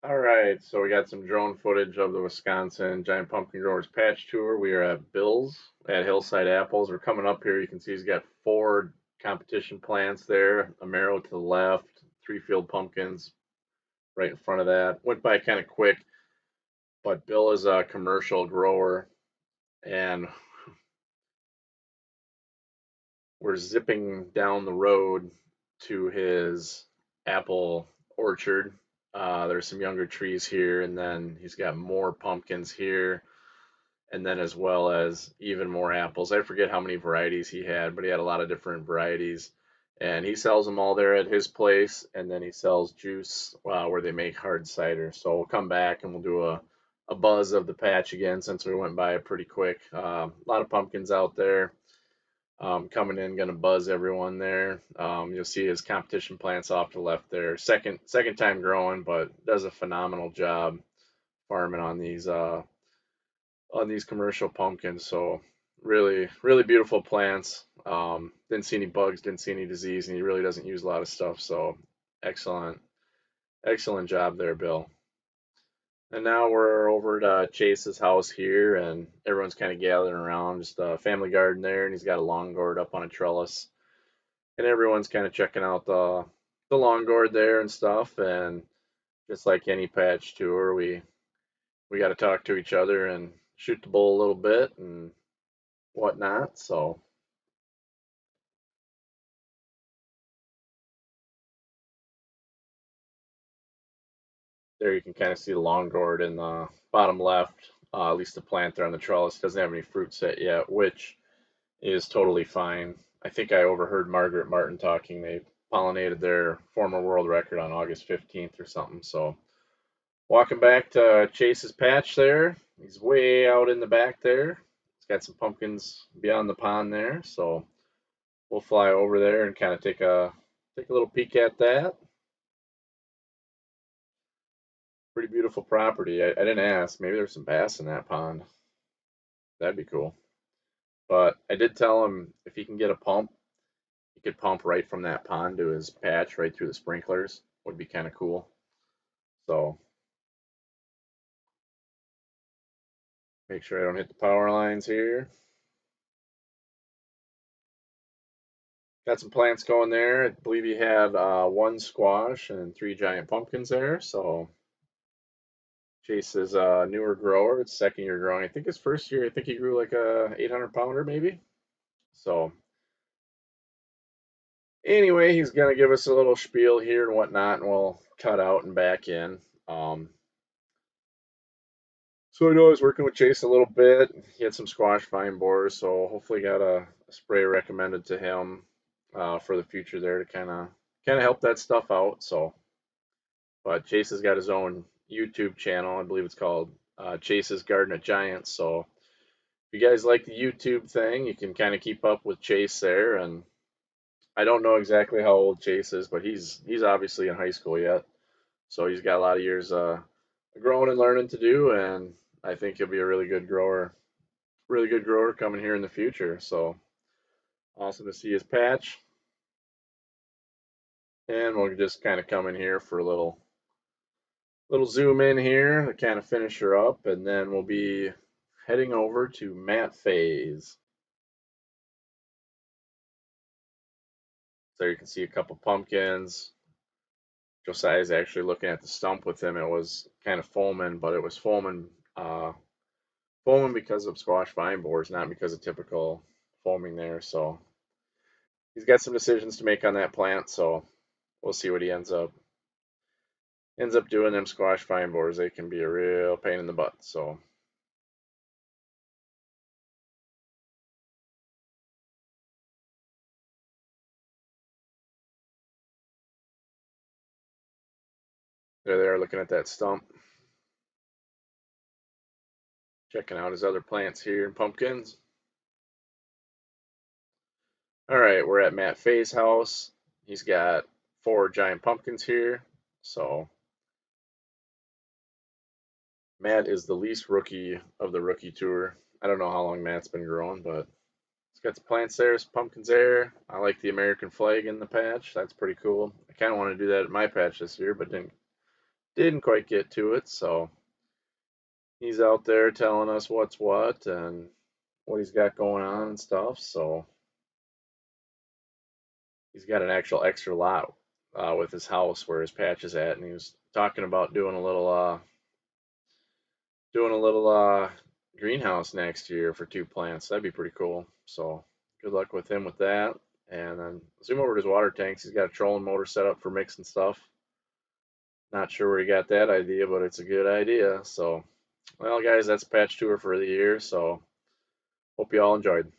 All right, so we got some drone footage of the Wisconsin Giant Pumpkin Growers Patch Tour. We are at Bill's at Hillside Apples. We're coming up here. You can see he's got four competition plants there. Amaro to the left, three field pumpkins right in front of that. Went by kind of quick, but Bill is a commercial grower, and we're zipping down the road to his apple orchard. There's some younger trees here, and then he's got more pumpkins here, and then as well as even more apples. I forget how many varieties he had, but he had a lot of different varieties. And he sells them all there at his place, and then he sells juice where they make hard cider. So we'll come back and we'll do a buzz of the patch again since we went by it pretty quick. A lot of pumpkins out there coming in, going to buzz everyone there. You'll see his competition plants off to the left there. Second time growing, but does a phenomenal job farming on these commercial pumpkins. So really beautiful plants. Didn't see any bugs, didn't see any disease, and he really doesn't use a lot of stuff. So excellent job there, Bill. And now we're over at Chase's house here, and everyone's kind of gathering around. Just a family garden there, and he's got a lawn gourd up on a trellis, and everyone's kind of checking out the lawn gourd there and stuff. And just like any patch tour, we got to talk to each other and shoot the bull a little bit and whatnot. So there you can kind of see the long gourd in the bottom left. At least the plant there on the trellis doesn't have any fruit set yet, which is totally fine. I think I overheard Margaret Martin talking. They pollinated their former world record on August 15th or something. So walking back to Chase's patch there. He's way out in the back there. He's got some pumpkins beyond the pond there. So we'll fly over there and kind of take a little peek at that. Pretty beautiful property. I didn't ask. Maybe there's some bass in that pond. That'd be cool. But I did tell him if he can get a pump, he could pump right from that pond to his patch right through the sprinklers. Would be kind of cool. So make sure I don't hit the power lines here. Got some plants going there. I believe he had one squash and three giant pumpkins there. So Chase is a newer grower. It's second year growing. I think his first year, I think he grew like a 800 pounder maybe. So anyway, he's gonna give us a little spiel here and whatnot, and we'll cut out and back in. Um, so I know I was working with Chase a little bit. He had some squash vine borers, so hopefully got a spray recommended to him for the future there to kind of help that stuff out. So, but Chase has got his own YouTube channel. I believe it's called Chase's Garden at Giants. So if you guys like the YouTube thing, you can kind of keep up with Chase there. And I don't know exactly how old Chase is, but he's obviously in high school yet. So he's got a lot of years growing and learning to do, and I think he'll be a really good grower coming here in the future. So awesome to see his patch, and we'll just kind of come in here for a little zoom in here to kind of finish her up, and then we'll be heading over to Matt Faye's. So you can see a couple pumpkins. Josiah's actually looking at the stump with him. It was kind of foaming, but it was foaming because of squash vine borers, not because of typical foaming there. So he's got some decisions to make on that plant. So we'll see what he ends up doing. Them squash vine borers, they can be a real pain in the butt. So there they are looking at that stump, checking out his other plants here and pumpkins. All right, we're at Matt Faye's house. He's got four giant pumpkins here. So Matt is the least rookie of the rookie tour. I don't know how long Matt's been growing, but he's got the plants there, some pumpkins there. I like the American flag in the patch. That's pretty cool. I kind of want to do that at my patch this year, but didn't quite get to it, so he's out there telling us what's what and what he's got going on and stuff. So he's got an actual extra lot with his house where his patch is at, and he was talking about doing a little greenhouse next year for 2 plants. That'd be pretty cool. So good luck with him with that. And then zoom over to his water tanks. He's got a trolling motor set up for mixing stuff. Not sure where he got that idea, but it's a good idea. So, well, guys, that's patch tour for the year. So hope you all enjoyed.